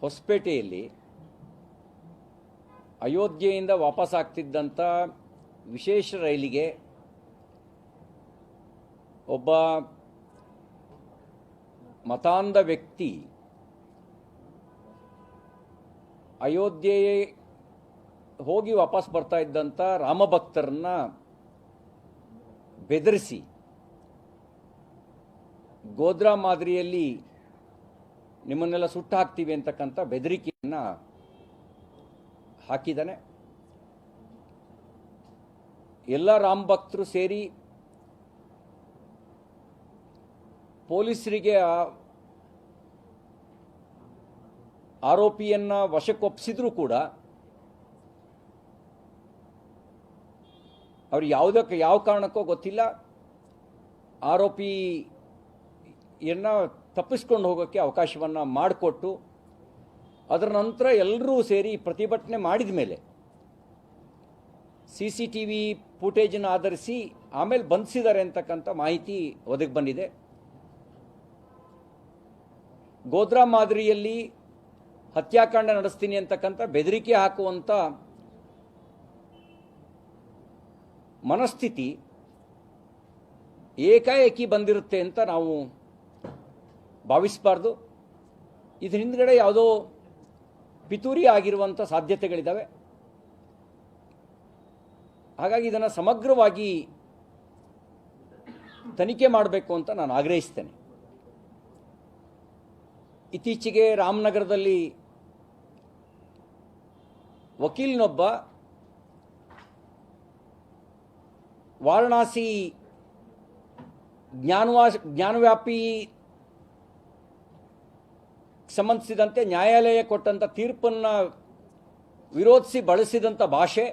ಹೊಸಪೇಟೆಯಲ್ಲಿ ಅಯೋಧ್ಯೆಯಿಂದ ವಾಪಸ್ ಆಗ್ತಿದ್ದಂಥ ವಿಶೇಷ ರೈಲಿಗೆ ಒಬ್ಬ ಮತಾಂಧ ವ್ಯಕ್ತಿ ಅಯೋಧ್ಯೆ ಹೋಗಿ ವಾಪಸ್ ಬರ್ತಾ ಇದ್ದಂಥ ರಾಮಭಕ್ತರನ್ನ ಬೆದರಿಸಿ ಗೋಧ್ರಾ ಮಾದರಿಯಲ್ಲಿ ನಿಮ್ಮನ್ನೆಲ್ಲ ಸುಟ್ಟು ಹಾಕ್ತೀವಿ ಅಂತಕ್ಕಂಥ ಬೆದರಿಕೆಯನ್ನು ಹಾಕಿದ್ದಾನೆ. ಎಲ್ಲ ರಾಮ ಭಕ್ತರು ಸೇರಿ ಪೊಲೀಸರಿಗೆ ಆರೋಪಿಯನ್ನು ವಶಕ್ಕೊಪ್ಪಿಸಿದ್ರೂ ಕೂಡ ಅವ್ರು ಯಾವ ಕಾರಣಕ್ಕೋ ಗೊತ್ತಿಲ್ಲ ಆರೋಪಿಯನ್ನು ತಪ್ಪಿಸ್ಕೊಂಡು ಹೋಗೋಕ್ಕೆ ಅವಕಾಶವನ್ನು ಮಾಡಿಕೊಟ್ಟು ಅದರ ನಂತರ ಎಲ್ಲರೂ ಸೇರಿ ಪ್ರತಿಭಟನೆ ಮಾಡಿದ ಮೇಲೆ CCTV ಫುಟೇಜನ್ನು ಆಧರಿಸಿ ಆಮೇಲೆ ಬಂಧಿಸಿದ್ದಾರೆ ಅಂತಕ್ಕಂಥ ಮಾಹಿತಿ ಒದಗಿ ಬಂದಿದೆ. ಗೋಧ್ರಾ ಮಾದರಿಯಲ್ಲಿ ಹತ್ಯಾಕಾಂಡ ನಡೆಸ್ತೀನಿ ಅಂತಕ್ಕಂಥ ಬೆದರಿಕೆ ಹಾಕುವಂಥ ಮನಸ್ಥಿತಿ ಏಕಾಏಕಿ ಬಂದಿರುತ್ತೆ ಅಂತ ನಾವು ಭಾವಿಸಬಾರ್ದು. ಇದ್ರ ಹಿಂದ್ಗಡೆ ಯಾವುದೋ ಪಿತೂರಿ ಆಗಿರುವಂಥ ಸಾಧ್ಯತೆಗಳಿದ್ದಾವೆ. ಹಾಗಾಗಿ ಇದನ್ನು ಸಮಗ್ರವಾಗಿ ತನಿಖೆ ಮಾಡಬೇಕು ಅಂತ ನಾನು ಆಗ್ರಹಿಸ್ತೇನೆ. ಇತ್ತೀಚೆಗೆ ರಾಮನಗರದಲ್ಲಿ ವಕೀಲನೊಬ್ಬ ವಾರಣಾಸಿ ಜ್ಞಾನವ್ಯಾಪಿ ಸಂಬಂಧಿಸಿದಂತೆ ನ್ಯಾಯಾಲಯ ಕೊಟ್ಟಂಥ ತೀರ್ಪನ್ನು ವಿರೋಧಿಸಿ ಬಳಸಿದಂಥ ಭಾಷೆ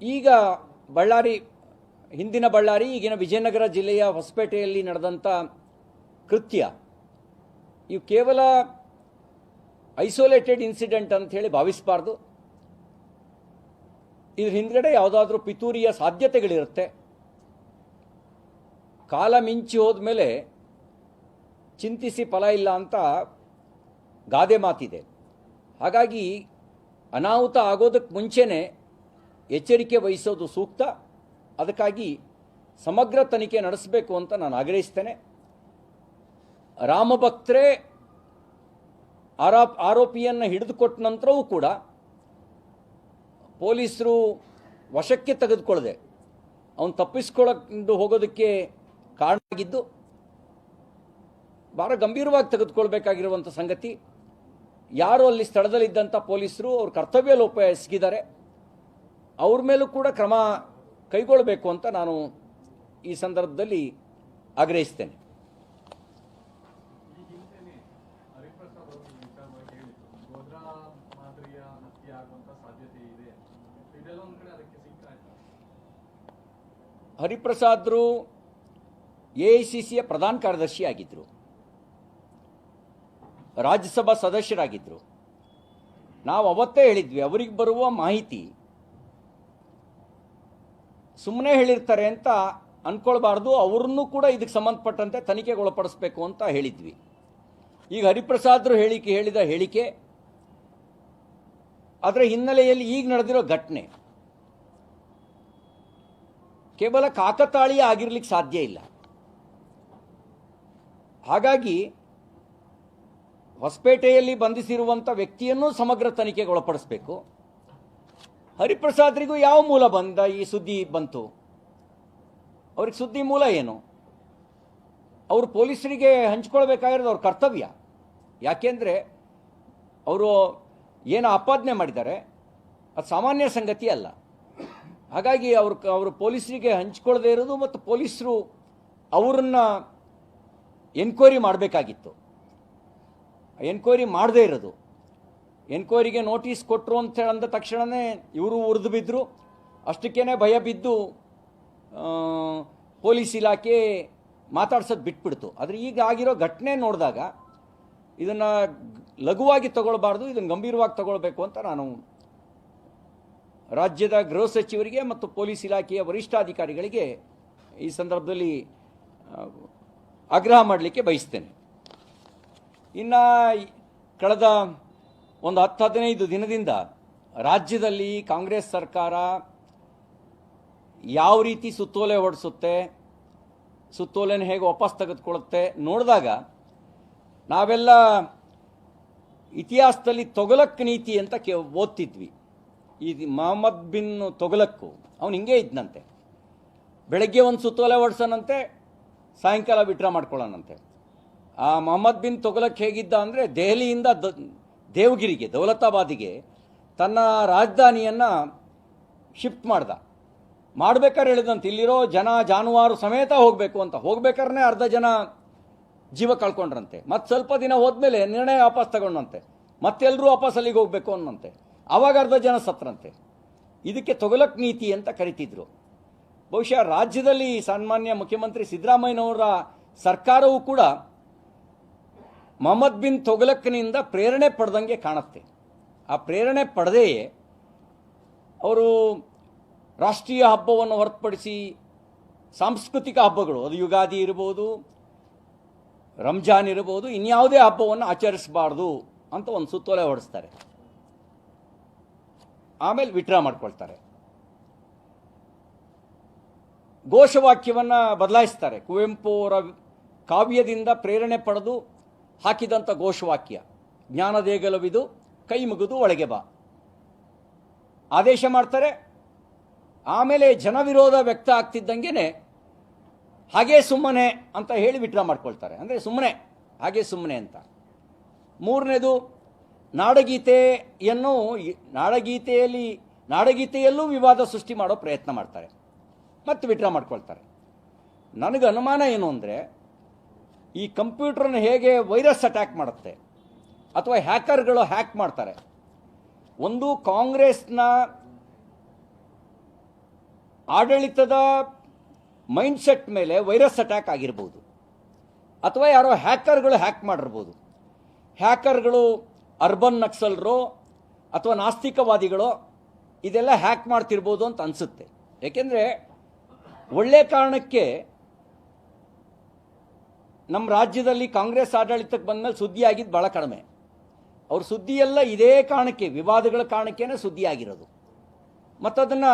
ಈಗ ಹಿಂದಿನ ಬಳ್ಳಾರಿ ಈಗಿನ ವಿಜಯನಗರ ಜಿಲ್ಲೆಯ ಹೊಸಪೇಟೆಯಲ್ಲಿ ನಡೆದಂಥ ಕೃತ್ಯ ಇವು ಕೇವಲ ಐಸೋಲೇಟೆಡ್ ಇನ್ಸಿಡೆಂಟ್ ಅಂತ ಹೇಳಿ ಭಾವಿಸಬಾರ್ದು. ಇದ್ರ ಹಿಂದ್ಗಡೆ ಯಾವುದಾದ್ರೂ ಪಿತೂರಿಯ ಸಾಧ್ಯತೆಗಳಿರುತ್ತೆ. ಕಾಲ ಮಿಂಚಿ ಹೋದ್ಮೇಲೆ ಚಿಂತಿಸಿ ಫಲ ಇಲ್ಲ ಅಂತ ಗಾದೆ ಮಾತಿದೆ. ಹಾಗಾಗಿ ಅನಾಹುತ ಆಗೋದಕ್ಕೆ ಮುಂಚೆನೇ ಎಚ್ಚರಿಕೆ ವಹಿಸೋದು ಸೂಕ್ತ. ಅದಕ್ಕಾಗಿ ಸಮಗ್ರ ತನಿಖೆ ನಡೆಸಬೇಕು ಅಂತ ನಾನು ಆಗ್ರಹಿಸ್ತೇನೆ. ರಾಮಭಕ್ತರೇ ಆರೋಪಿಯನ್ನು ಹಿಡಿದುಕೊಟ್ಟ ನಂತರವೂ ಕೂಡ ಪೊಲೀಸರು ವಶಕ್ಕೆ ತೆಗೆದುಕೊಳ್ಳದೆ ಅವನು ತಪ್ಪಿಸ್ಕೊಳ್ಳೋದು ಹೋಗೋದಕ್ಕೆ ಕಾರಣ ಆಗಿದ್ದು ಭಾಳ ಗಂಭೀರವಾಗಿ ತೆಗೆದುಕೊಳ್ಬೇಕಾಗಿರುವಂಥ ಸಂಗತಿ. ಯಾರು ಅಲ್ಲಿ ಸ್ಥಳದಲ್ಲಿದ್ದಂಥ ಪೊಲೀಸರು ಅವ್ರ ಕರ್ತವ್ಯ ಲೋಪ ಎಸಗಿದ್ದಾರೆ, ಅವ್ರ ಮೇಲೂ ಕೂಡ ಕ್ರಮ ಕೈಗೊಳ್ಳಬೇಕು ಅಂತ ನಾನು ಈ ಸಂದರ್ಭದಲ್ಲಿ ಆಗ್ರಹಿಸ್ತೇನೆ. ಹರಿಪ್ರಸಾದ್ರು AICCಯ ಪ್ರಧಾನ ಕಾರ್ಯದರ್ಶಿ ಆಗಿದ್ದರು, ರಾಜ್ಯಸಭಾ ಸದಸ್ಯರಾಗಿದ್ದರು. ನಾವು ಅವತ್ತೇ ಹೇಳಿದ್ವಿ, ಅವರಿಗೆ ಬರುವ ಮಾಹಿತಿ ಸುಮ್ಮನೆ ಹೇಳಿರ್ತಾರೆ ಅಂತ ಅಂದ್ಕೊಳ್ಬಾರ್ದು, ಅವ್ರನ್ನೂ ಕೂಡ ಇದಕ್ಕೆ ಸಂಬಂಧಪಟ್ಟಂತೆ ತನಿಖೆಗೆ ಒಳಪಡಿಸಬೇಕು ಅಂತ ಹೇಳಿದ್ವಿ. ಈಗ ಹರಿಪ್ರಸಾದ್ರು ಹೇಳಿದ ಹೇಳಿಕೆ ಅದರ ಹಿನ್ನೆಲೆಯಲ್ಲಿ ಈಗ ನಡೆದಿರೋ ಘಟನೆ ಕೇವಲ ಕಾಕತಾಳೀಯ ಆಗಿರ್ಲಿಕ್ಕೆ ಸಾಧ್ಯ ಇಲ್ಲ. ಹಾಗಾಗಿ ಹೊಸಪೇಟೆಯಲ್ಲಿ ಬಂಧಿಸಿರುವಂಥ ವ್ಯಕ್ತಿಯನ್ನು ಸಮಗ್ರ ತನಿಖೆಗೆ ಒಳಪಡಿಸಬೇಕು. ಹರಿಪ್ರಸಾದ್ರಿಗೂ ಯಾವ ಮೂಲ ಈ ಸುದ್ದಿ ಬಂತು? ಅವ್ರಿಗೆ ಸುದ್ದಿ ಮೂಲ ಏನು? ಅವರು ಪೊಲೀಸರಿಗೆ ಹಂಚ್ಕೊಳ್ಬೇಕಾಗಿರೋದು ಅವ್ರ ಕರ್ತವ್ಯ. ಯಾಕೆಂದರೆ ಅವರು ಏನು ಆಪಾದನೆ ಮಾಡಿದ್ದಾರೆ ಅದು ಸಾಮಾನ್ಯ ಸಂಗತಿ ಅಲ್ಲ. ಹಾಗಾಗಿ ಅವರು ಪೊಲೀಸರಿಗೆ ಹಂಚ್ಕೊಳ್ಳದೆ ಇರೋದು ಮತ್ತು ಪೊಲೀಸರು ಅವರನ್ನ ಎನ್ಕ್ವೈರಿ ಮಾಡಬೇಕಾಗಿತ್ತು. ಎನ್ಕ್ವೈರಿ ಮಾಡದೇ ಇರೋದು, ಎನ್ಕ್ವೈರಿಗೆ ನೋಟಿಸ್ ಕೊಟ್ಟರು ಅಂತ ಅಂದ ತಕ್ಷಣವೇ ಇವರು ಉರಿದು ಬಿದ್ದರು. ಅಷ್ಟಕ್ಕೇ ಭಯ ಬಿದ್ದು ಪೊಲೀಸ್ ಇಲಾಖೆ ಮಾತಾಡ್ಸೋದು ಬಿಟ್ಬಿಡ್ತು. ಆದರೆ ಈಗ ಆಗಿರೋ ಘಟನೆ ನೋಡಿದಾಗ ಇದನ್ನು ಲಘುವಾಗಿ ತಗೊಳ್ಬಾರ್ದು, ಇದನ್ನು ಗಂಭೀರವಾಗಿ ತಗೊಳ್ಬೇಕು ಅಂತ ನಾನು ರಾಜ್ಯದ ಗೃಹ ಸಚಿವರಿಗೆ ಮತ್ತು ಪೊಲೀಸ್ ಇಲಾಖೆಯ ವರಿಷ್ಠಾಧಿಕಾರಿಗಳಿಗೆ ಈ ಸಂದರ್ಭದಲ್ಲಿ ಆಗ್ರಹ ಮಾಡಲಿಕ್ಕೆ ಬಯಸ್ತೇನೆ. ಇನ್ನು ಕಳೆದ ಒಂದು 10-15 ದಿನದಿಂದ ರಾಜ್ಯದಲ್ಲಿ ಕಾಂಗ್ರೆಸ್ ಸರ್ಕಾರ ಯಾವ ರೀತಿ ಸುತ್ತೋಲೆ ಹೊರಡಿಸುತ್ತೆ, ಸುತ್ತೋಲೆನ ಹೇಗೆ ವಾಪಸ್ ತೆಗೆದುಕೊಳ್ಳುತ್ತೆ ನೋಡಿದಾಗ ನಾವೆಲ್ಲ ಇತಿಹಾಸದಲ್ಲಿ ತೊಗಲಕ್ ನೀತಿ ಅಂತ ಓದ್ತಿದ್ವಿ. ಈ ಮೊಹಮ್ಮದ್ ಬಿನ್ ತೊಗಲಕ್ಕು ಅವನು ಹಿಂಗೆ ಇದ್ನಂತೆ, ಬೆಳಗ್ಗೆ ಒಂದು ಸುತ್ತೋಲೆ ಹೊಡ್ಸೋಣಂತೆ, ಸಾಯಂಕಾಲ ವಿಡ್ರಾ ಮಾಡ್ಕೊಳ್ಳೋಣಂತೆ. ಆ ಮೊಹಮ್ಮದ್ ಬಿನ್ ತೊಗಲಕ್ ಹೇಗಿದ್ದ ಅಂದರೆ ದೆಹಲಿಯಿಂದ ದೇವಗಿರಿಗೆ, ದೌಲತಾಬಾದಿಗೆ ತನ್ನ ರಾಜಧಾನಿಯನ್ನು ಶಿಫ್ಟ್ ಮಾಡಬೇಕಾದ್ರೆ ಹೇಳಿದಂತೆ ಇಲ್ಲಿರೋ ಜಾನುವಾರು ಸಮೇತ ಹೋಗಬೇಕು ಅಂತ. ಹೋಗ್ಬೇಕಾದ್ರೆ ಅರ್ಧ ಜನ ಜೀವ ಕಳ್ಕೊಂಡ್ರಂತೆ. ಮತ್ತು ಸ್ವಲ್ಪ ದಿನ ಹೋದ್ಮೇಲೆ ನಿರ್ಣಯ ವಾಪಸ್ ತಗೊಂಡಂತೆ, ಮತ್ತೆಲ್ಲರೂ ವಾಪಸ್ ಅಲ್ಲಿಗೆ ಹೋಗಬೇಕು ಅನ್ನಂತೆ. ಆವಾಗ ಅರ್ಧ ಜನ ಸತ್ರಂತೆ. ಇದಕ್ಕೆ ತೊಗಲಕ್ ನೀತಿ ಅಂತ ಕರಿತಿದ್ರು. ಬಹುಶಃ ರಾಜ್ಯದಲ್ಲಿ ಸನ್ಮಾನ್ಯ ಮುಖ್ಯಮಂತ್ರಿ ಸಿದ್ದರಾಮಯ್ಯನವರ ಸರ್ಕಾರವೂ ಕೂಡ ಮೊಹಮ್ಮದ್ ಬಿನ್ ತೊಗಲಕ್ನಿಂದ ಪ್ರೇರಣೆ ಪಡೆದಂಗೆ ಕಾಣುತ್ತೆ. ಆ ಪ್ರೇರಣೆ ಪಡೆದೆಯೇ ಅವರು ರಾಷ್ಟ್ರೀಯ ಹಬ್ಬವನ್ನು ಹೊರತುಪಡಿಸಿ ಸಾಂಸ್ಕೃತಿಕ ಹಬ್ಬಗಳು, ಅದು ಯುಗಾದಿ ಇರ್ಬೋದು, ರಂಜಾನ್ ಇರ್ಬೋದು, ಇನ್ಯಾವುದೇ ಹಬ್ಬವನ್ನು ಆಚರಿಸಬಾರ್ದು ಅಂತ ಒಂದು ಸುತ್ತೋಲೆ ಹೊರಡಿಸ್ತಾರೆ. ಆಮೇಲೆ ವಿಡ್ರಾ ಮಾಡ್ಕೊಳ್ತಾರೆ. ಘೋಷವಾಕ್ಯವನ್ನು ಬದಲಾಯಿಸ್ತಾರೆ. ಕುವೆಂಪು ಅವರ ಕಾವ್ಯದಿಂದ ಪ್ರೇರಣೆ ಪಡೆದು ಹಾಕಿದಂಥ ಘೋಷವಾಕ್ಯ ಜ್ಞಾನದೇಗಲವಿದು ಕೈ ಮುಗಿದು ಒಳಗೆ ಬಾ ಆದೇಶ ಮಾಡ್ತಾರೆ. ಆಮೇಲೆ ಜನವಿರೋಧ ವ್ಯಕ್ತ ಆಗ್ತಿದ್ದಂಗೆ ಹಾಗೇ ಸುಮ್ಮನೆ ಅಂತ ಹೇಳಿ ವಿಡ್ರಾ ಮಾಡ್ಕೊಳ್ತಾರೆ. ಅಂದರೆ ಸುಮ್ಮನೆ, ಹಾಗೇ ಸುಮ್ಮನೆ ಅಂತ. ಮೂರನೇದು ನಾಡಗೀತೆಯಲ್ಲೂ ವಿವಾದ ಸೃಷ್ಟಿ ಮಾಡೋ ಪ್ರಯತ್ನ ಮಾಡ್ತಾರೆ, ಮತ್ತೆ ವಿಡ್ರಾ ಮಾಡ್ಕೊಳ್ತಾರೆ. ನನಗೆ ಅನುಮಾನ ಏನು ಅಂದರೆ ಈ ಕಂಪ್ಯೂಟರ್ನ ಹೇಗೆ ವೈರಸ್ ಅಟ್ಯಾಕ್ ಮಾಡುತ್ತೆ ಅಥವಾ ಹ್ಯಾಕರ್ಗಳು ಹ್ಯಾಕ್ ಮಾಡ್ತಾರೆ. ಒಂದು ಕಾಂಗ್ರೆಸ್ನ ಆಡಳಿತದ ಮೈಂಡ್ಸೆಟ್ ಮೇಲೆ ವೈರಸ್ ಅಟ್ಯಾಕ್ ಆಗಿರ್ಬೋದು, ಅಥವಾ ಯಾರೋ ಹ್ಯಾಕರ್ಗಳು ಹ್ಯಾಕ್ ಮಾಡಿರ್ಬೋದು. ಹ್ಯಾಕರ್ಗಳು ಅರ್ಬನ್ ನಕ್ಸಲರೋ ಅಥವಾ ನಾಸ್ತಿಕವಾದಿಗಳೋ ಇದೆಲ್ಲ ಹ್ಯಾಕ್ ಮಾಡ್ತಿರ್ಬೋದು ಅಂತ ಅನಿಸುತ್ತೆ. ಏಕೆಂದರೆ ಒಳ್ಳೆ ಕಾರಣಕ್ಕೆ ನಮ್ಮ ರಾಜ್ಯದಲ್ಲಿ ಕಾಂಗ್ರೆಸ್ ಆಡಳಿತಕ್ಕೆ ಬಂದಮೇಲೆ ಸುದ್ದಿ ಆಗಿದ್ದು ಭಾಳ ಕಡಿಮೆ. ಅವ್ರ ಸುದ್ದಿಯೆಲ್ಲ ಇದೇ ಕಾರಣಕ್ಕೆ, ವಿವಾದಗಳ ಕಾರಣಕ್ಕೇನೆ ಸುದ್ದಿ ಆಗಿರೋದು. ಮತ್ತು ಅದನ್ನು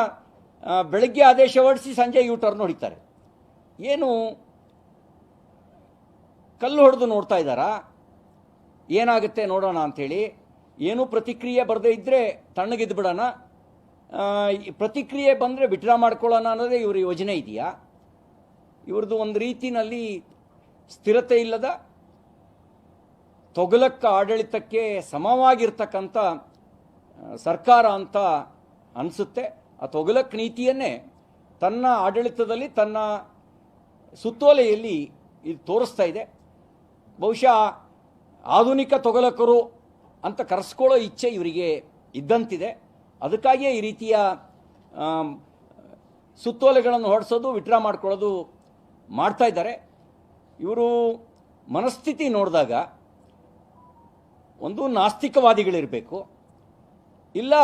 ಬೆಳಗ್ಗೆ ಆದೇಶ ಹೊರಡಿಸಿ ಸಂಜೆ ಯೂಟರ್ನ್ ಹೊಡಿತಾರೆ. ಏನು ಕಲ್ಲು ಹೊಡೆದು ನೋಡ್ತಾ ಇದ್ದಾರಾ, ಏನಾಗುತ್ತೆ ನೋಡೋಣ ಅಂಥೇಳಿ. ಏನೂ ಪ್ರತಿಕ್ರಿಯೆ ಬರದೇ ಇದ್ದರೆ ತಣ್ಣಗಿದ್ದು ಬಿಡೋಣ, ಪ್ರತಿಕ್ರಿಯೆ ಬಂದರೆ ವಿಡ್ರಾ ಮಾಡ್ಕೊಳ್ಳೋಣ ಅನ್ನೋದೇ ಇವ್ರ ಯೋಜನೆ ಇದೆಯಾ? ಇವ್ರದ್ದು ಒಂದು ರೀತಿಯಲ್ಲಿ ಸ್ಥಿರತೆ ಇಲ್ಲದ ತೊಗಲಕ್ಕ ಆಡಳಿತಕ್ಕೆ ಸಮವಾಗಿರ್ತಕ್ಕಂಥ ಸರ್ಕಾರ ಅಂತ ಅನಿಸುತ್ತೆ. ಆ ತೊಗಲಕ್ ನೀತಿಯನ್ನೇ ತನ್ನ ಆಡಳಿತದಲ್ಲಿ, ತನ್ನ ಸುತ್ತೋಲೆಯಲ್ಲಿ ಇದು ತೋರಿಸ್ತಾ ಇದೆ. ಬಹುಶಃ ಆಧುನಿಕ ತೊಗಲಕರು ಅಂತ ಕರೆಸ್ಕೊಳ್ಳೋ ಇಚ್ಛೆ ಇವರಿಗೆ ಇದ್ದಂತಿದೆ. ಅದಕ್ಕಾಗಿಯೇ ಈ ರೀತಿಯ ಸುತ್ತೋಲೆಗಳನ್ನು ಹೊರಡಿಸೋದು, ವಿಡ್ರಾ ಮಾಡ್ಕೊಳ್ಳೋದು ಮಾಡ್ತಾ ಇದ್ದಾರೆ. ಇವರು ಮನಸ್ಥಿತಿ ನೋಡಿದಾಗ ಒಂದು ನಾಸ್ತಿಕವಾದಿಗಳಿರಬೇಕು, ಇಲ್ಲ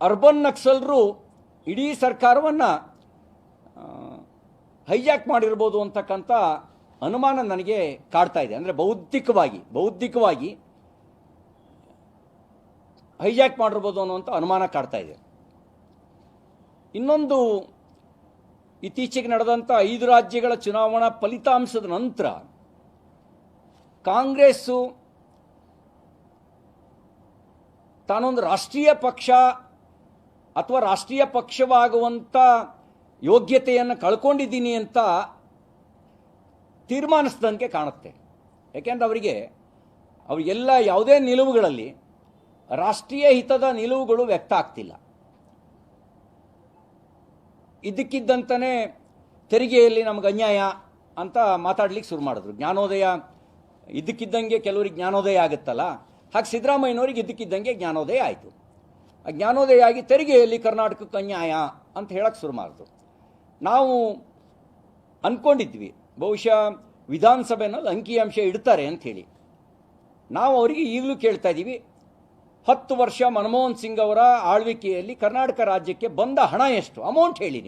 ಅರ್ಬನ್ ನಕ್ಸಲರು ಇಡೀ ಸರ್ಕಾರವನ್ನು ಹೈಜಾಕ್ ಮಾಡಿರ್ಬೋದು ಅಂತಕ್ಕಂಥ ಅನುಮಾನ ನನಗೆ ಕಾಡ್ತಾ ಇದೆ. ಅಂದರೆ ಬೌದ್ಧಿಕವಾಗಿ ಹೈಜಾಕ್ ಮಾಡಿರ್ಬೋದು ಅನ್ನುವಂಥ ಅನುಮಾನ ಕಾಡ್ತಾ ಇದೆ. ಇನ್ನೊಂದು, ಇತ್ತೀಚೆಗೆ ನಡೆದಂಥ 5 ರಾಜ್ಯಗಳ ಚುನಾವಣಾ ಫಲಿತಾಂಶದ ನಂತರ ಕಾಂಗ್ರೆಸ್ಸು ತಾನೊಂದು ರಾಷ್ಟ್ರೀಯ ಪಕ್ಷ ಅಥವಾ ರಾಷ್ಟ್ರೀಯ ಪಕ್ಷವಾಗುವಂಥ ಯೋಗ್ಯತೆಯನ್ನು ಕಳ್ಕೊಂಡಿದ್ದೀನಿ ಅಂತ ತೀರ್ಮಾನಿಸಿದಂತೆ ಕಾಣುತ್ತೆ. ಯಾಕೆಂದರೆ ಅವರಿಗೆಲ್ಲ ಯಾವುದೇ ನಿಲುವುಗಳಲ್ಲಿ ರಾಷ್ಟ್ರೀಯ ಹಿತದ ನಿಲುವುಗಳು ವ್ಯಕ್ತ ಆಗ್ತಿಲ್ಲ. ಇದ್ದಕ್ಕಿದ್ದಂತನೇ ತೆರಿಗೆಯಲ್ಲಿ ನಮಗೆ ಅನ್ಯಾಯ ಅಂತ ಮಾತಾಡ್ಲಿಕ್ಕೆ ಶುರು ಮಾಡಿದ್ರು. ಜ್ಞಾನೋದಯ ಇದ್ದಕ್ಕಿದ್ದಂಗೆ ಕೆಲವರಿಗೆ ಜ್ಞಾನೋದಯ ಆಗುತ್ತಲ್ಲ, ಹಾಗೆ ಸಿದ್ದರಾಮಯ್ಯನವರಿಗೆ ಇದ್ದಕ್ಕಿದ್ದಂಗೆ ಜ್ಞಾನೋದಯ ಆಯಿತು. ಆ ಜ್ಞಾನೋದಯ ಆಗಿ ತೆರಿಗೆಯಲ್ಲಿ ಕರ್ನಾಟಕಕ್ಕೆ ಅನ್ಯಾಯ ಅಂತ ಹೇಳಕ್ಕೆ ಶುರು ಮಾಡಿದ್ರು. ನಾವು ಅಂದ್ಕೊಂಡಿದ್ವಿ ಬಹುಶಃ ವಿಧಾನಸಭೆನಲ್ಲಿ ಅಂಕಿಅಂಶ ಇಡ್ತಾರೆ ಅಂಥೇಳಿ. ನಾವು ಅವರಿಗೆ ಈಗಲೂ ಕೇಳ್ತಾ ಇದ್ದೀವಿ, 10 ವರ್ಷ ಮನಮೋಹನ್ ಸಿಂಗ್ ಅವರ ಆಳ್ವಿಕೆಯಲ್ಲಿ ಕರ್ನಾಟಕ ರಾಜ್ಯಕ್ಕೆ ಬಂದ ಹಣ ಎಷ್ಟು? ಅಮೌಂಟ್ ಹೇಳಿ.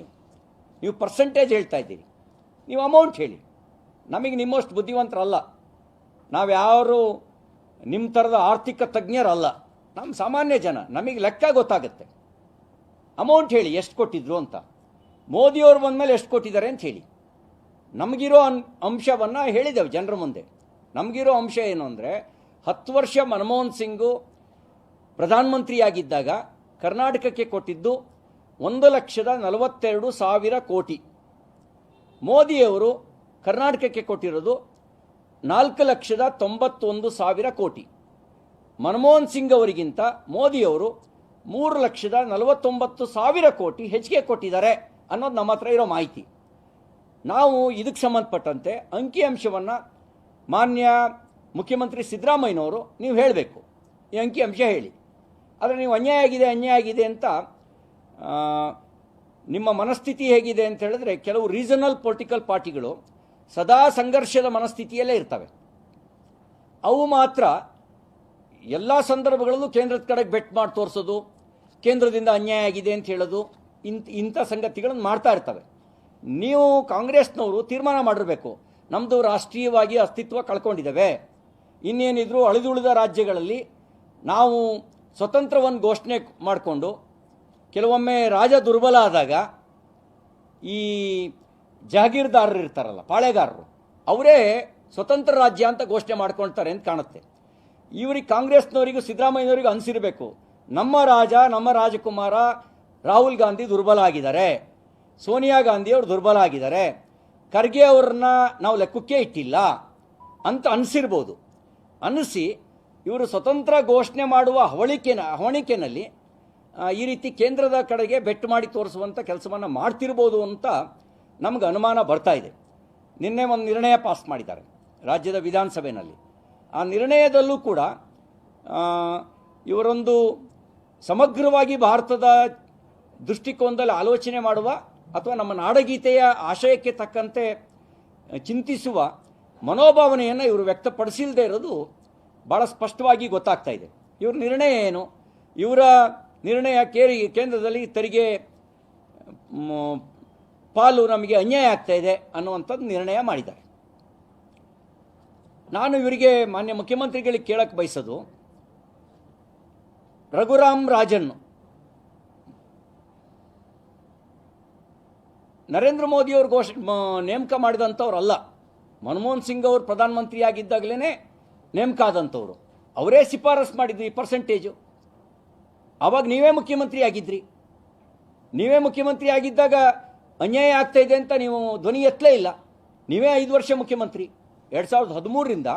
ನೀವು ಪರ್ಸೆಂಟೇಜ್ ಹೇಳ್ತಾ ಇದ್ದೀರಿ, ನೀವು ಅಮೌಂಟ್ ಹೇಳಿ. ನಮಗೆ ನಿಮ್ಮಷ್ಟು ಬುದ್ಧಿವಂತರಲ್ಲ, ನಾವ್ಯಾರು ನಿಮ್ಮ ಥರದ ಆರ್ಥಿಕ ತಜ್ಞರಲ್ಲ, ನಮ್ಮ ಸಾಮಾನ್ಯ ಜನ. ನಮಗೆ ಲೆಕ್ಕ ಗೊತ್ತಾಗುತ್ತೆ. ಅಮೌಂಟ್ ಹೇಳಿ ಎಷ್ಟು ಕೊಟ್ಟಿದ್ರು ಅಂತ. ಮೋದಿಯವರು ಬಂದಮೇಲೆ ಎಷ್ಟು ಕೊಟ್ಟಿದ್ದಾರೆ ಅಂತ ಹೇಳಿ. ನಮಗಿರೋ ಅಂಶವನ್ನು ಹೇಳಿದೆವು ಜನರ ಮುಂದೆ. ನಮಗಿರೋ ಅಂಶ ಏನು ಅಂದರೆ, 10 ವರ್ಷ ಮನಮೋಹನ್ ಸಿಂಗು ಪ್ರಧಾನಮಂತ್ರಿಯಾಗಿದ್ದಾಗ ಕರ್ನಾಟಕಕ್ಕೆ ಕೊಟ್ಟಿದ್ದು 1,42,000 ಕೋಟಿ. ಮೋದಿಯವರು ಕರ್ನಾಟಕಕ್ಕೆ ಕೊಟ್ಟಿರೋದು 4,91,000 ಕೋಟಿ. ಮನಮೋಹನ್ ಸಿಂಗ್ ಅವರಿಗಿಂತ ಮೋದಿಯವರು 3,49,000 ಕೋಟಿ ಹೆಚ್ಚಿಗೆ ಕೊಟ್ಟಿದ್ದಾರೆ ಅನ್ನೋದು ನಮ್ಮ ಹತ್ರ ಇರೋ ಮಾಹಿತಿ. ನಾವು ಇದಕ್ಕೆ ಸಂಬಂಧಪಟ್ಟಂತೆ ಅಂಕಿಅಂಶವನ್ನು ಮಾನ್ಯ ಮುಖ್ಯಮಂತ್ರಿ ಸಿದ್ದರಾಮಯ್ಯನವರು ನೀವು ಹೇಳಬೇಕು, ಈ ಅಂಕಿಅಂಶ ಹೇಳಿ. ಆದರೆ ನೀವು ಅನ್ಯಾಯ ಆಗಿದೆ ಅಂತ ನಿಮ್ಮ ಮನಸ್ಥಿತಿ ಹೇಗಿದೆ ಅಂತ ಹೇಳಿದ್ರೆ, ಕೆಲವು ರೀಜನಲ್ ಪೊಲಿಟಿಕಲ್ ಪಾರ್ಟಿಗಳು ಸದಾ ಸಂಘರ್ಷದ ಮನಸ್ಥಿತಿಯಲ್ಲೇ ಇರ್ತವೆ. ಅವು ಮಾತ್ರ ಎಲ್ಲ ಸಂದರ್ಭಗಳಲ್ಲೂ ಕೇಂದ್ರದ ಕಡೆಗೆ ಬೆಟ್ ಮಾಡಿ ತೋರಿಸೋದು, ಕೇಂದ್ರದಿಂದ ಅನ್ಯಾಯ ಆಗಿದೆ ಅಂತ ಹೇಳೋದು, ಇಂಥ ಸಂಗತಿಗಳನ್ನು ಮಾಡ್ತಾ ಇರ್ತವೆ. ನೀವು ಕಾಂಗ್ರೆಸ್ನವರು ತೀರ್ಮಾನ ಮಾಡಿರಬೇಕು, ನಮ್ಮದು ರಾಷ್ಟ್ರೀಯವಾಗಿ ಅಸ್ತಿತ್ವ ಕಳ್ಕೊಂಡಿದ್ದೇವೆ, ಇನ್ನೇನಿದ್ರು ಅಳಿದುಳಿದ ರಾಜ್ಯಗಳಲ್ಲಿ ನಾವು ಸ್ವತಂತ್ರವನ್ನು ಘೋಷಣೆ ಮಾಡಿಕೊಂಡು ಕೆಲವೊಮ್ಮೆ ರಾಜ ದುರ್ಬಲ ಆದಾಗ ಈ ಜಾಗೀರ್ದಾರರು ಇರ್ತಾರಲ್ಲ, ಪಾಳೆಗಾರರು, ಅವರೇ ಸ್ವತಂತ್ರ ರಾಜ್ಯ ಅಂತ ಘೋಷಣೆ ಮಾಡ್ಕೊಳ್ತಾರೆ ಅಂತ ಕಾಣುತ್ತೆ. ಇವರಿಗೆ ಕಾಂಗ್ರೆಸ್ನವರಿಗೂ ಸಿದ್ದರಾಮಯ್ಯನವರಿಗೂ ಅನಿಸಿರಬೇಕು, ನಮ್ಮ ರಾಜ, ನಮ್ಮ ರಾಜಕುಮಾರ ರಾಹುಲ್ ಗಾಂಧಿ ದುರ್ಬಲ ಆಗಿದ್ದಾರೆ, ಸೋನಿಯಾ ಗಾಂಧಿಯವರು ದುರ್ಬಲ ಆಗಿದ್ದಾರೆ, ಖರ್ಗೆ ಅವ್ರನ್ನ ನಾವು ಲೆಕ್ಕಕ್ಕೆ ಇಟ್ಟಿಲ್ಲ ಅಂತ ಅನಿಸಿರ್ಬೋದು. ಅನ್ನಿಸಿ ಇವರು ಸ್ವತಂತ್ರ ಘೋಷಣೆ ಮಾಡುವ ಹವಣಿಕೆನಲ್ಲಿ ಈ ರೀತಿ ಕೇಂದ್ರದ ಕಡೆಗೆ ಬೆಟ್ಟು ಮಾಡಿ ತೋರಿಸುವಂಥ ಕೆಲಸವನ್ನು ಮಾಡ್ತಿರ್ಬೋದು ಅಂತ ನಮ್ಗೆ ಅನುಮಾನ ಬರ್ತಾ ಇದೆ. ನಿನ್ನೆ ಒಂದು ನಿರ್ಣಯ ಪಾಸ್ ಮಾಡಿದ್ದಾರೆ ರಾಜ್ಯದ ವಿಧಾನಸಭೆಯಲ್ಲಿ. ಆ ನಿರ್ಣಯದಲ್ಲೂ ಕೂಡ ಇವರೊಂದು ಸಮಗ್ರವಾಗಿ ಭಾರತದ ದೃಷ್ಟಿಕೋನದಲ್ಲಿ ಆಲೋಚನೆ ಮಾಡುವ ಅಥವಾ ನಮ್ಮ ನಾಡಗೀತೆಯ ಆಶಯಕ್ಕೆ ತಕ್ಕಂತೆ ಚಿಂತಿಸುವ ಮನೋಭಾವನೆಯನ್ನು ಇವರು ವ್ಯಕ್ತಪಡಿಸಿಲ್ಲದೆ ಇರೋದು ಭಾಳ ಸ್ಪಷ್ಟವಾಗಿ ಗೊತ್ತಾಗ್ತಾ ಇದೆ. ಇವ್ರ ನಿರ್ಣಯ ಏನು? ಇವರ ನಿರ್ಣಯ ಕೇಂದ್ರದಲ್ಲಿ ತೆರಿಗೆ ಪಾಲು ನಮಗೆ ಅನ್ಯಾಯ ಆಗ್ತಾ ಇದೆ ಅನ್ನುವಂಥದ್ದು ನಿರ್ಣಯ ಮಾಡಿದ್ದಾರೆ. ನಾನು ಇವರಿಗೆ ಮಾನ್ಯ ಮುಖ್ಯಮಂತ್ರಿಗಳಿಗೆ ಕೇಳಕ್ಕೆ ಬಯಸೋದು, ರಘುರಾಮ್ ರಾಜನ್ ನರೇಂದ್ರ ಮೋದಿಯವರು ನೇಮಕ ಮಾಡಿದಂಥವ್ರಲ್ಲ, ಮನಮೋಹನ್ ಸಿಂಗ್ ಅವರು ಪ್ರಧಾನಮಂತ್ರಿ ಆಗಿದ್ದಾಗಲೇ ನೇಮಕ ಆದಂಥವ್ರು. ಅವರೇ ಶಿಫಾರಸು ಮಾಡಿದ್ವಿ ಪರ್ಸೆಂಟೇಜು. ಆವಾಗ ನೀವೇ ಮುಖ್ಯಮಂತ್ರಿ ಆಗಿದ್ರಿ. ನೀವೇ ಮುಖ್ಯಮಂತ್ರಿ ಆಗಿದ್ದಾಗ ಅನ್ಯಾಯ ಆಗ್ತಾ ಇದೆ ಅಂತ ನೀವು ಧ್ವನಿ ಎತ್ತಲೇ ಇಲ್ಲ. ನೀವೇ 5 ವರ್ಷ ಮುಖ್ಯಮಂತ್ರಿ, 2013ರಿಂದ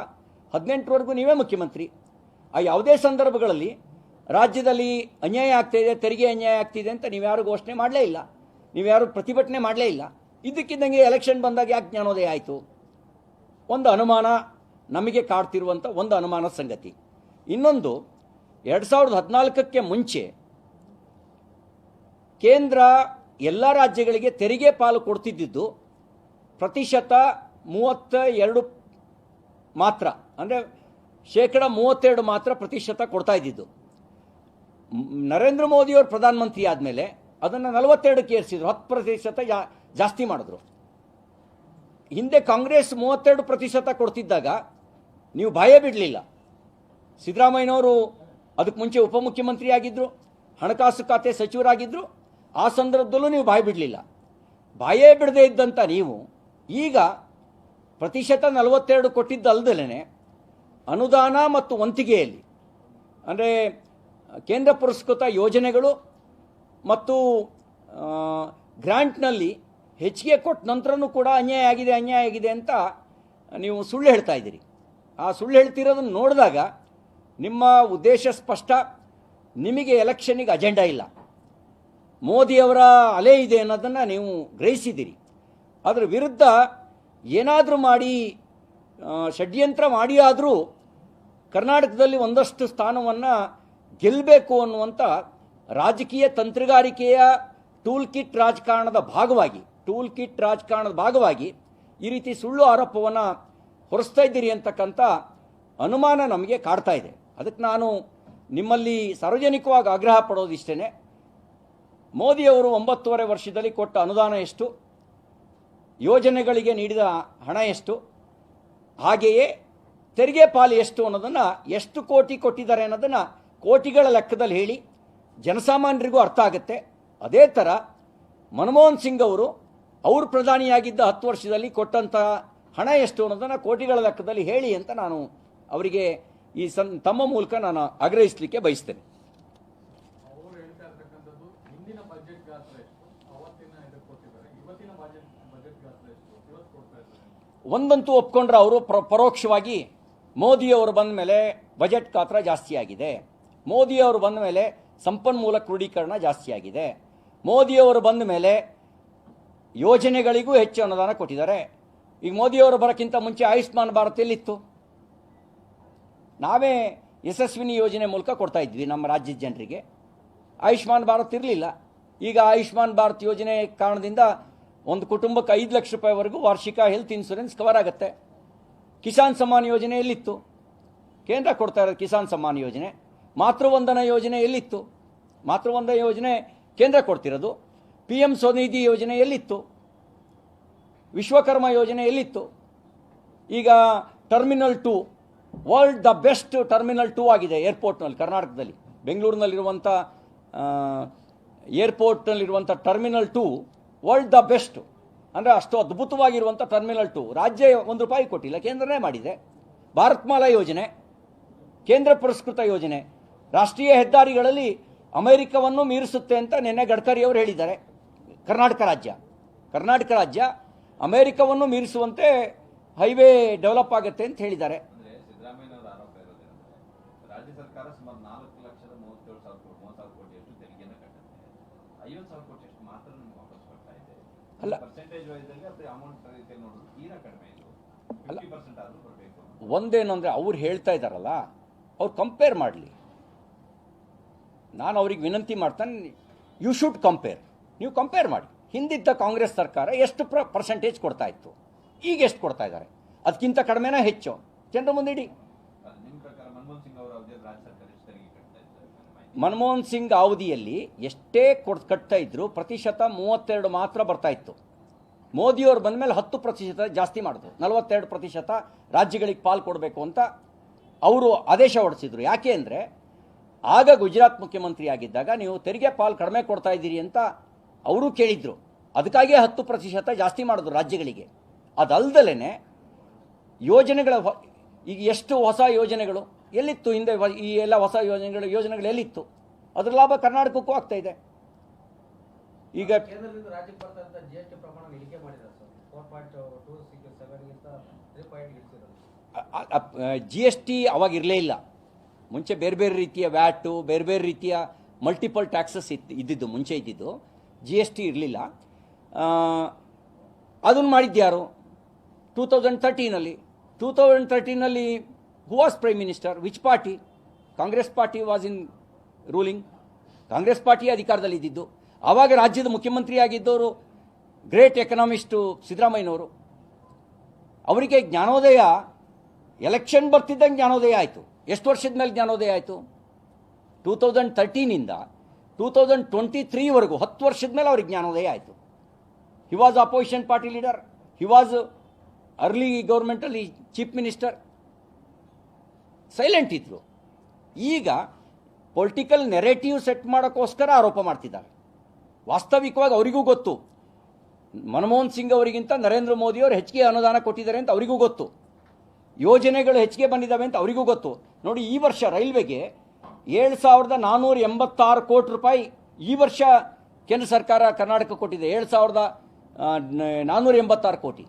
2018ವರೆಗೂ ನೀವೇ ಮುಖ್ಯಮಂತ್ರಿ. ಆ ಯಾವುದೇ ಸಂದರ್ಭಗಳಲ್ಲಿ ರಾಜ್ಯದಲ್ಲಿ ಅನ್ಯಾಯ ಆಗ್ತಾ ಇದೆ, ತೆರಿಗೆ ಅನ್ಯಾಯ ಆಗ್ತಿದೆ ಅಂತ ನೀವ್ಯಾರು ಘೋಷಣೆ ಮಾಡಲೇ ಇಲ್ಲ, ನೀವ್ಯಾರು ಪ್ರತಿಭಟನೆ ಮಾಡಲೇ ಇಲ್ಲ. ಇದಕ್ಕಿದ್ದಂಗೆ ಎಲೆಕ್ಷನ್ ಬಂದಾಗ ಯಾಕೆ ಜ್ಞಾನೋದಯ ಆಯಿತು? ಒಂದು ಅನುಮಾನ ನಮಗೆ ಕಾಡ್ತಿರುವಂಥ ಒಂದು ಅನುಮಾನದ ಸಂಗತಿ. ಇನ್ನೊಂದು, 2014ಕ್ಕೆ ಮುಂಚೆ ಕೇಂದ್ರ ಎಲ್ಲ ರಾಜ್ಯಗಳಿಗೆ ತೆರಿಗೆ ಪಾಲು ಕೊಡ್ತಿದ್ದು ಪ್ರತಿಶತ 32 ಮಾತ್ರ, ಅಂದರೆ 32% ಮಾತ್ರ ಪ್ರತಿಶತ ಕೊಡ್ತಾ ಇದ್ದಿದ್ದು. ನರೇಂದ್ರ ಮೋದಿಯವರು ಪ್ರಧಾನಮಂತ್ರಿ ಆದಮೇಲೆ ಅದನ್ನು 42ಕ್ಕೆ ಏರಿಸಿದ್ರು, 10% ಜಾಸ್ತಿ ಮಾಡಿದ್ರು. ಹಿಂದೆ ಕಾಂಗ್ರೆಸ್ 32% ಕೊಡ್ತಿದ್ದಾಗ ನೀವು ಭಯ ಬಿಡಲಿಲ್ಲ. ಸಿದ್ದರಾಮಯ್ಯನವರು ಅದಕ್ಕೆ ಮುಂಚೆ ಉಪಮುಖ್ಯಮಂತ್ರಿ ಆಗಿದ್ದರು, ಹಣಕಾಸು ಖಾತೆ ಸಚಿವರಾಗಿದ್ದರು. ಆ ಸಂದರ್ಭದಲ್ಲೂ ನೀವು ಬಾಯಿ ಬಿಡಲಿಲ್ಲ. ಬಾಯೇ ಬಿಡದೇ ಇದ್ದಂಥ ನೀವು ಈಗ ಪ್ರತಿಶತ 42 ಕೊಟ್ಟಿದ್ದಲ್ದಲೇ ಅನುದಾನ ಮತ್ತು ವಂತಿಗೆಯಲ್ಲಿ, ಅಂದರೆ ಕೇಂದ್ರ ಪುರಸ್ಕೃತ ಯೋಜನೆಗಳು ಮತ್ತು ಗ್ರಾಂಟ್ನಲ್ಲಿ ಹೆಚ್ಚಿಗೆ ಕೊಟ್ಟ ನಂತರನೂ ಕೂಡ ಅನ್ಯಾಯ ಆಗಿದೆ ಅಂತ ನೀವು ಸುಳ್ಳು ಹೇಳ್ತಾ ಇದ್ದೀರಿ. ಆ ಸುಳ್ಳು ಹೇಳ್ತಿರೋದನ್ನು ನೋಡಿದಾಗ ನಿಮ್ಮ ಉದ್ದೇಶ ಸ್ಪಷ್ಟ. ನಿಮಗೆ ಎಲೆಕ್ಷನ್ನಿಗೆ ಅಜೆಂಡಾ ಇಲ್ಲ, ಮೋದಿಯವರ ಅಲೆ ಇದೆ ಅನ್ನೋದನ್ನು ನೀವು ಗ್ರಹಿಸಿದ್ದೀರಿ. ಅದರ ವಿರುದ್ಧ ಏನಾದರೂ ಮಾಡಿ ಷಡ್ಯಂತ್ರ ಮಾಡಿ ಆದರೂ ಕರ್ನಾಟಕದಲ್ಲಿ ಒಂದಷ್ಟು ಸ್ಥಾನವನ್ನು ಗೆಲ್ಲಬೇಕು ಅನ್ನುವಂಥ ರಾಜಕೀಯ ತಂತ್ರಗಾರಿಕೆಯ ಟೂಲ್ ಕಿಟ್ ರಾಜಕಾರಣದ ಭಾಗವಾಗಿ ಈ ರೀತಿ ಸುಳ್ಳು ಆರೋಪವನ್ನು ಹೊರಿಸ್ತಾ ಇದ್ದೀರಿ ಅಂತಕ್ಕಂಥ ಅನುಮಾನ ನಮಗೆ ಕಾಡ್ತಾ ಇದೆ. ಅದಕ್ಕೆ ನಾನು ನಿಮ್ಮಲ್ಲಿ ಸಾರ್ವಜನಿಕವಾಗಿ ಆಗ್ರಹ ಪಡೋದಿಷ್ಟೇ, ಮೋದಿಯವರು 9.5 ವರ್ಷದಲ್ಲಿ ಕೊಟ್ಟ ಅನುದಾನ ಎಷ್ಟು, ಯೋಜನೆಗಳಿಗೆ ನೀಡಿದ ಹಣ ಎಷ್ಟು, ಹಾಗೆಯೇ ತೆರಿಗೆ ಪಾಲು ಎಷ್ಟು ಅನ್ನೋದನ್ನು, ಎಷ್ಟು ಕೋಟಿ ಕೊಟ್ಟಿದ್ದಾರೆ ಅನ್ನೋದನ್ನು ಕೋಟಿಗಳ ಲೆಕ್ಕದಲ್ಲಿ ಹೇಳಿ ಜನಸಾಮಾನ್ಯರಿಗೂ ಅರ್ಥ ಆಗುತ್ತೆ. ಅದೇ ಥರ ಮನಮೋಹನ್ ಸಿಂಗ್ ಅವರು ಪ್ರಧಾನಿಯಾಗಿದ್ದ 10 ವರ್ಷದಲ್ಲಿ ಕೊಟ್ಟಂಥ ಹಣ ಎಷ್ಟು ಅನ್ನೋದನ್ನು ಕೋಟಿಗಳ ಲೆಕ್ಕದಲ್ಲಿ ಹೇಳಿ ಅಂತ ನಾನು ಅವರಿಗೆ ತಮ್ಮ ಮೂಲಕ ನಾನು ಆಗ್ರಹಿಸಲಿಕ್ಕೆ ಬಯಸ್ತೇನೆ. ಒಂದಂತೂ ಒಪ್ಕೊಂಡ್ರೆ ಅವರು ಪರೋಕ್ಷವಾಗಿ ಮೋದಿಯವರು ಬಂದ ಮೇಲೆ ಬಜೆಟ್ ಗಾತ್ರ ಜಾಸ್ತಿ ಆಗಿದೆ, ಮೋದಿಯವರು ಬಂದ ಮೇಲೆ ಸಂಪನ್ಮೂಲ ಕ್ರೋಢೀಕರಣ ಜಾಸ್ತಿ ಆಗಿದೆ, ಮೋದಿಯವರು ಬಂದ ಮೇಲೆ ಯೋಜನೆಗಳಿಗೂ ಹೆಚ್ಚು ಅನುದಾನ ಕೊಟ್ಟಿದ್ದಾರೆ. ಈಗ ಮೋದಿಯವರು ಬರೋಕ್ಕಿಂತ ಮುಂಚೆ ಆಯುಷ್ಮಾನ್ ಭಾರತ್ ಎಲ್ಲಿತ್ತು? ನಾವೇ ಯಶಸ್ವಿನಿ ಯೋಜನೆ ಮೂಲಕ ಕೊಡ್ತಾ ಇದ್ವಿ ನಮ್ಮ ರಾಜ್ಯದ ಜನರಿಗೆ. ಆಯುಷ್ಮಾನ್ ಭಾರತ್ ಇರಲಿಲ್ಲ. ಈಗ ಆಯುಷ್ಮಾನ್ ಭಾರತ್ ಯೋಜನೆ ಕಾರಣದಿಂದ ಒಂದು ಕುಟುಂಬಕ್ಕೆ 5 ಲಕ್ಷ ರೂಪಾಯಿವರೆಗೂ ವಾರ್ಷಿಕ ಹೆಲ್ತ್ ಇನ್ಶೂರೆನ್ಸ್ ಕವರ್ ಆಗುತ್ತೆ. ಕಿಸಾನ್ ಸಮ್ಮಾನ್ ಯೋಜನೆ ಎಲ್ಲಿತ್ತು? ಕೇಂದ್ರ ಕೊಡ್ತಾ ಇರೋದು ಕಿಸಾನ್ ಸಮ್ಮಾನ್ ಯೋಜನೆ. ಮಾತೃವಂದನಾ ಯೋಜನೆ ಎಲ್ಲಿತ್ತು? ಮಾತೃವಂದನಾ ಯೋಜನೆ ಕೇಂದ್ರ ಕೊಡ್ತಿರೋದು. PM ಸ್ವನಿಧಿ ಯೋಜನೆ ಎಲ್ಲಿತ್ತು? ವಿಶ್ವಕರ್ಮ ಯೋಜನೆ ಎಲ್ಲಿತ್ತು? ಈಗ terminal 2 world the best terminal 2 ಆಗಿದೆ ಏರ್ಪೋರ್ಟ್ನಲ್ಲಿ, ಕರ್ನಾಟಕದಲ್ಲಿ ಬೆಂಗಳೂರಿನಲ್ಲಿರುವಂಥ ಏರ್ಪೋರ್ಟ್ನಲ್ಲಿರುವಂಥ ಟರ್ಮಿನಲ್ 2 ವರ್ಲ್ಡ್ ದ ಬೆಸ್ಟ್. ಅಂದರೆ ಅಷ್ಟು ಅದ್ಭುತವಾಗಿರುವಂಥ ಟರ್ಮಿನಲ್ 2 ರಾಜ್ಯ ₹1 ಕೊಟ್ಟಿಲ್ಲ, ಕೇಂದ್ರನೇ ಮಾಡಿದೆ. ಭಾರತ್ಮಾಲಾ ಯೋಜನೆ ಕೇಂದ್ರ ಪುರಸ್ಕೃತ ಯೋಜನೆ. ರಾಷ್ಟ್ರೀಯ ಹೆದ್ದಾರಿಗಳಲ್ಲಿ ಅಮೆರಿಕವನ್ನು ಮೀರಿಸುತ್ತೆ ಅಂತ ನಿನ್ನೆ ಗಡ್ಕರಿ ಅವರು ಹೇಳಿದ್ದಾರೆ. ಕರ್ನಾಟಕ ರಾಜ್ಯ ಅಮೆರಿಕವನ್ನು ಮೀರಿಸುವಂತೆ ಹೈವೇ ಡೆವಲಪ್ ಆಗುತ್ತೆ ಅಂತ ಹೇಳಿದ್ದಾರೆ. ಸಿದ್ದರಾಮಯ್ಯನವರ ಆರೋಪ ಇರೋದೇನೆಂದರೆ ರಾಜ್ಯ ಸರ್ಕಾರ ಸುಮಾರು 4,37,30,000 ಕೋಟಿಯಷ್ಟು ತೆರಿಗೆಯನ್ನು ಕಟ್ಟುತ್ತೆ, 50,000 ಕೋಟಿಯಷ್ಟು ಮಾತ್ರ ನಮ್ಗೆ ವಾಪಸ್ ಕೊಡ್ತಾ ಇದೆ. ಅಲ್ಲ, ಪರ್ಸೆಂಟೇಜ್ ವೈಸಲ್ಲಿ ಅದು ಅಮೌಂಟ್ ರೀತಿಯಲ್ಲಿ ನೋಡೋದು ತೀರಾ ಕಡಿಮೆ ಇದು. 50% ಆದರೂ ಬರಬೇಕು. ಒಂದೇನು ಅಂದರೆ ಅವ್ರು ಹೇಳ್ತಾ ಇದ್ದಾರಲ್ಲ, ಅವ್ರು ಕಂಪೇರ್ ಮಾಡಲಿ. ನಾನು ಅವ್ರಿಗೆ ವಿನಂತಿ ಮಾಡ್ತಾನೆ, ಯು ಶುಡ್ ಕಂಪೇರ್. ನೀವು ಕಂಪೇರ್ ಮಾಡಿ. ಹಿಂದಿದ್ದ ಕಾಂಗ್ರೆಸ್ ಸರ್ಕಾರ ಎಷ್ಟು ಪರ್ಸೆಂಟೇಜ್ ಕೊಡ್ತಾ ಇತ್ತು, ಈಗ ಎಷ್ಟು ಕೊಡ್ತಾ ಇದ್ದಾರೆ, ಅದಕ್ಕಿಂತ ಕಡಿಮೆನಾ ಹೆಚ್ಚು? ಜನರ ಮುಂದೆ ಇಡಿ. ನಿಮ್ಮ ಪ್ರಕಾರ ಮನಮೋಹನ್ ಸಿಂಗ್ ಅವರ ಅವಧಿಯಲ್ಲಿ ರಾಜ್ಯ ಸರ್ಕಾರ ಎಷ್ಟು ತೆರಿಗೆ ಕಟ್ತಾ ಇದ್ದಾರೆ? ಮನಮೋಹನ್ ಸಿಂಗ್ ಅವಧಿಯಲ್ಲಿ ಎಷ್ಟೇ ಕಟ್ತಾ ಇದ್ರು ಪ್ರತಿಶತ 32 ಮಾತ್ರ ಬರ್ತಾ ಇತ್ತು. ಮೋದಿಯವರು ಬಂದ ಮೇಲೆ 10% ಜಾಸ್ತಿ ಮಾಡಿದ್ರು. 42% ರಾಜ್ಯಗಳಿಗೆ ಪಾಲು ಕೊಡಬೇಕು ಅಂತ ಅವರು ಆದೇಶ ಹೊರಡಿಸಿದ್ರು. ಯಾಕೆ ಅಂದರೆ ಆಗ ಗುಜರಾತ್ ಮುಖ್ಯಮಂತ್ರಿ ಆಗಿದ್ದಾಗ ನೀವು ತೆರಿಗೆ ಪಾಲು ಕಡಿಮೆ ಕೊಡ್ತಾ ಇದ್ದೀರಿ ಅಂತ ಅವರು ಕೇಳಿದ್ರು. ಅದಕ್ಕಾಗಿಯೇ 10% ಜಾಸ್ತಿ ಮಾಡಿದ್ರು ರಾಜ್ಯಗಳಿಗೆ. ಅದಲ್ದಲೇ ಯೋಜನೆಗಳ ಈಗ ಎಷ್ಟು ಹೊಸ ಯೋಜನೆಗಳು ಎಲ್ಲಿತ್ತು ಹಿಂದೆ? ಈ ಎಲ್ಲ ಹೊಸ ಯೋಜನೆಗಳು ಎಲ್ಲಿತ್ತು? ಅದರ ಲಾಭ ಕರ್ನಾಟಕಕ್ಕೂ ಆಗ್ತಾ ಇದೆ. ಈಗ ಕೇಂದ್ರದಿಂದ ರಾಜ್ಯಕ್ಕೆ ಬರ್ತಂತ GST ಪ್ರಮಾಣ ಇಳಿಕೆ ಮಾಡಿದ್ದಾರೆ ಸರ್. 4.267ಗಿಂತ 3 ಇಳಿಸಿದ್ದಾರೆ. GST ಅವಾಗ ಇರಲೇ ಇಲ್ಲ. ಮುಂಚೆ ಬೇರೆ ಬೇರೆ ರೀತಿಯ ವ್ಯಾಟು, ಬೇರೆ ಬೇರೆ ರೀತಿಯ ಮಲ್ಟಿಪಲ್ ಟ್ಯಾಕ್ಸಸ್ ಇದ್ದಿದ್ದು, ಮುಂಚೆ ಇದ್ದಿದ್ದು. GST ಇರಲಿಲ್ಲ. ಅದನ್ನು ಮಾಡಿದ್ಯಾರು? 2013ನಲ್ಲಿ. 2013ನಲ್ಲಿ who was prime minister? Which party? Congress party was in ruling. Congress party ಅಧಿಕಾರದಲ್ಲಿ ಇದ್ದಿದ್ದು. ಆವಾಗ ರಾಜ್ಯದ ಮುಖ್ಯಮಂತ್ರಿ ಆಗಿದ್ದವರು ಗ್ರೇಟ್ ಎಕನಾಮಿಸ್ಟು ಸಿದ್ದರಾಮಯ್ಯನವರು. ಅವರಿಗೆ ಜ್ಞಾನೋದಯ ಎಲೆಕ್ಷನ್ ಬರ್ತಿದ್ದಂಗೆ ಜ್ಞಾನೋದಯ ಆಯಿತು. ಎಷ್ಟು ವರ್ಷದ ಮೇಲೆ ಜ್ಞಾನೋದಯ ಆಯಿತು? 2013ಇಂದ 2023ವರೆಗೂ 10 ವರ್ಷದ ಮೇಲೆ ಅವ್ರಿಗೆ ಜ್ಞಾನೋದಯ ಆಯಿತು. He was opposition party leader, he was early ಗೌರ್ಮೆಂಟಲ್ಲಿ ಚೀಫ್ ಮಿನಿಸ್ಟರ್, ಸೈಲೆಂಟ್ ಇದ್ರು. ಈಗ ಪೊಲಿಟಿಕಲ್ ನೆರೇಟಿವ್ ಸೆಟ್ ಮಾಡೋಕ್ಕೋಸ್ಕರ ಆರೋಪ ಮಾಡ್ತಿದ್ದಾರೆ. ವಾಸ್ತವಿಕವಾಗಿ ಅವರಿಗೂ ಗೊತ್ತು, ಮನಮೋಹನ್ ಸಿಂಗ್ ಅವರಿಗಿಂತ ನರೇಂದ್ರ ಮೋದಿಯವರು ಹೆಚ್ಚಿಗೆ ಅನುದಾನ ಕೊಟ್ಟಿದ್ದಾರೆ ಅಂತ ಅವರಿಗೂ ಗೊತ್ತು, ಯೋಜನೆಗಳು ಹೆಚ್ಚಿಗೆ ಬಂದಿದ್ದಾವೆ ಅಂತ ಅವರಿಗೂ ಗೊತ್ತು. ನೋಡಿ, ಈ ವರ್ಷ ರೈಲ್ವೆಗೆ 7,486 ಕೋಟಿ ರೂಪಾಯಿ ಈ ವರ್ಷ ಕೇಂದ್ರ ಸರ್ಕಾರ ಕರ್ನಾಟಕ ಕೊಟ್ಟಿದೆ. 7,486 ಕೋಟಿ.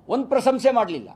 ಒಂದು ಪ್ರಶಂಸೆ ಮಾಡಲಿಲ್ಲ.